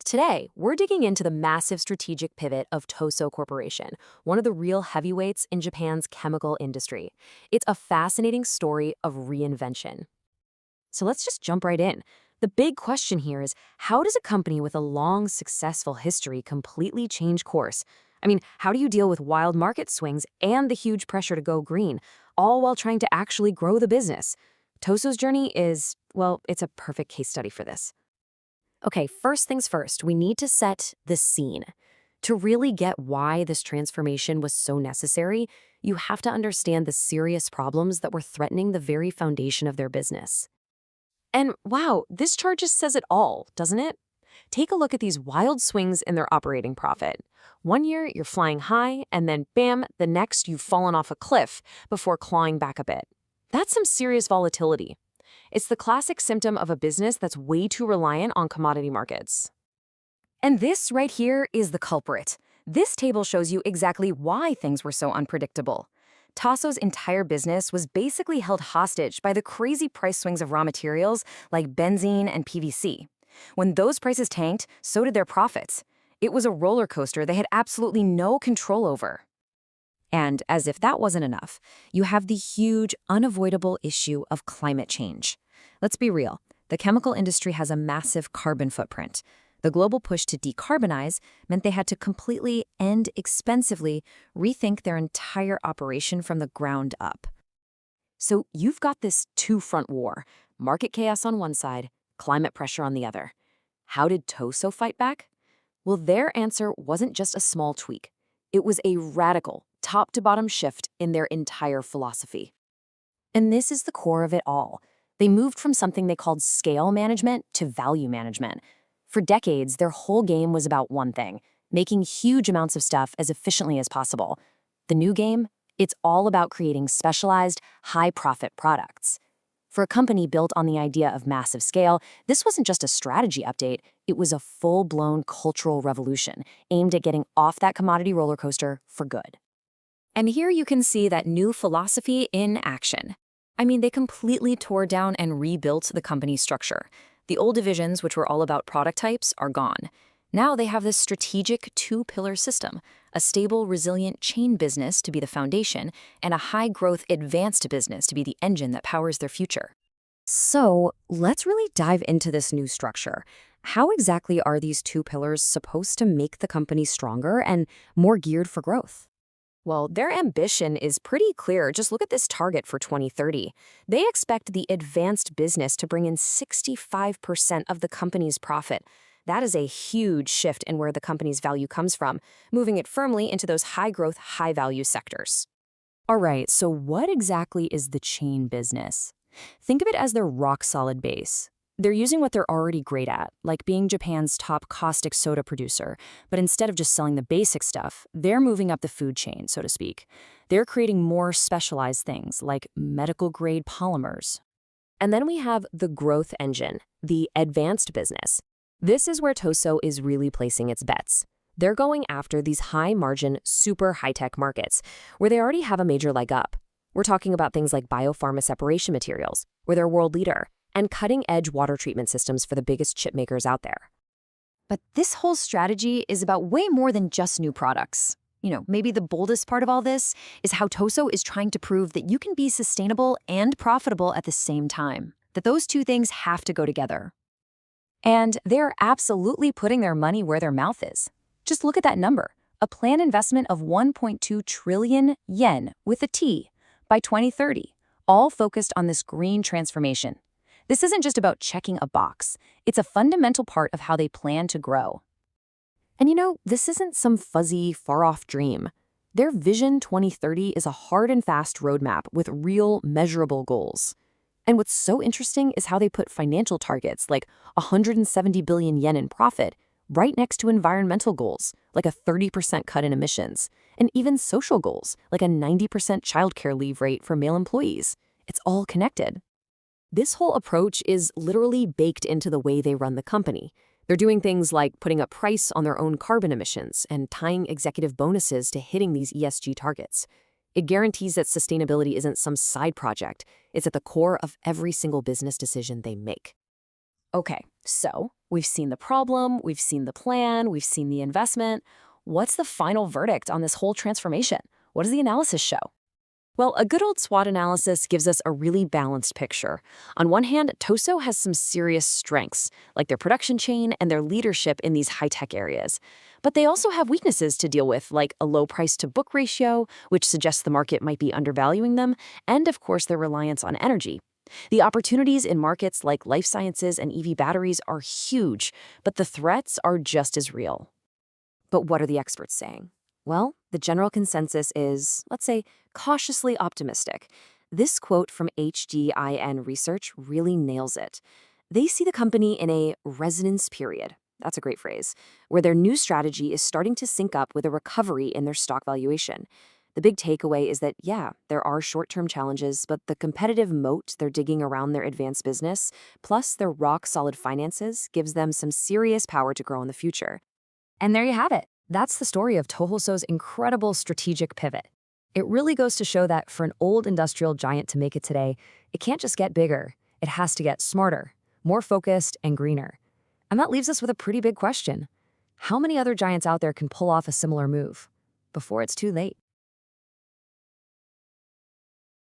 Today, we're digging into the massive strategic pivot of Tosoh Corporation, one of the real heavyweights in Japan's chemical industry. It's a fascinating story of reinvention. So let's just jump right in. The big question here is, how does a company with a long, successful history completely change course? How do you deal with wild market swings and the huge pressure to go green, all while trying to actually grow the business? Tosoh's journey is, well, it's a perfect case study for this. Okay, first things first, we need to set the scene. To really get why this transformation was so necessary, you have to understand the serious problems that were threatening the very foundation of their business. And wow, this chart just says it all, doesn't it? Take a look at these wild swings in their operating profit. One year, you're flying high, and then bam, the next you've fallen off a cliff before clawing back a bit. That's some serious volatility. It's the classic symptom of a business that's way too reliant on commodity markets. And this right here is the culprit. This table shows you exactly why things were so unpredictable. Tosoh's entire business was basically held hostage by the crazy price swings of raw materials like benzene and PVC. When those prices tanked, so did their profits. It was a roller coaster they had absolutely no control over. And as if that wasn't enough, you have the huge, unavoidable issue of climate change. Let's be real, the chemical industry has a massive carbon footprint. The global push to decarbonize meant they had to completely and expensively rethink their entire operation from the ground up. So you've got this two-front war, market chaos on one side, climate pressure on the other. How did Tosoh fight back? Well, their answer wasn't just a small tweak. It was a radical, top-to-bottom shift in their entire philosophy. And this is the core of it all. They moved from something they called scale management to value management. For decades, their whole game was about one thing, making huge amounts of stuff as efficiently as possible. The new game? It's all about creating specialized, high-profit products. For a company built on the idea of massive scale, this wasn't just a strategy update, it was a full-blown cultural revolution aimed at getting off that commodity roller coaster for good. And here you can see that new philosophy in action. They completely tore down and rebuilt the company's structure. The old divisions, which were all about product types, are gone. Now they have this strategic two-pillar system, a stable, resilient chain business to be the foundation, and a high-growth advanced business to be the engine that powers their future. So let's really dive into this new structure. How exactly are these two pillars supposed to make the company stronger and more geared for growth? Well, their ambition is pretty clear. Just look at this target for 2030. They expect the advanced business to bring in 65% of the company's profit. That is a huge shift in where the company's value comes from, moving it firmly into those high-growth, high-value sectors. All right, so what exactly is the chain business? Think of it as their rock-solid base. They're using what they're already great at, like being Japan's top caustic soda producer, but instead of just selling the basic stuff, they're moving up the food chain, so to speak. They're creating more specialized things, like medical-grade polymers. And then we have the growth engine, the advanced business. This is where Tosoh is really placing its bets. They're going after these high-margin, super high-tech markets, where they already have a major leg up. We're talking about things like biopharma separation materials, where they're world leader, and cutting-edge water treatment systems for the biggest chip makers out there. But this whole strategy is about way more than just new products. Maybe the boldest part of all this is how Tosoh is trying to prove that you can be sustainable and profitable at the same time, that those two things have to go together. And they're absolutely putting their money where their mouth is. Just look at that number, a planned investment of 1.2 trillion yen with a T by 2030, all focused on this green transformation. This isn't just about checking a box. It's a fundamental part of how they plan to grow. And this isn't some fuzzy, far-off dream. Their Vision 2030 is a hard and fast roadmap with real, measurable goals. And what's so interesting is how they put financial targets like 170 billion yen in profit right next to environmental goals, like a 30% cut in emissions, and even social goals, like a 90% childcare leave rate for male employees. It's all connected. This whole approach is literally baked into the way they run the company. They're doing things like putting a price on their own carbon emissions and tying executive bonuses to hitting these ESG targets. It guarantees that sustainability isn't some side project. It's at the core of every single business decision they make. Okay, so We've seen the problem, we've seen the plan, we've seen the investment. What's the final verdict on this whole transformation? What does the analysis show? Well, a good old SWOT analysis gives us a really balanced picture. On one hand, Tosoh has some serious strengths, like their production chain and their leadership in these high-tech areas. But they also have weaknesses to deal with, like a low price-to-book ratio, which suggests the market might be undervaluing them, and of course their reliance on energy. The opportunities in markets like life sciences and EV batteries are huge, but the threats are just as real. But what are the experts saying? Well, the general consensus is, let's say, cautiously optimistic. This quote from HDIN Research really nails it. They see the company in a resonance period. That's a great phrase, where their new strategy is starting to sync up with a recovery in their stock valuation. The big takeaway is that, yeah, there are short-term challenges, but the competitive moat they're digging around their advanced business, plus their rock-solid finances, gives them some serious power to grow in the future. And there you have it. That's the story of Tosoh's incredible strategic pivot. It really goes to show that for an old industrial giant to make it today, it can't just get bigger. It has to get smarter, more focused, and greener. And that leaves us with a pretty big question. How many other giants out there can pull off a similar move before it's too late?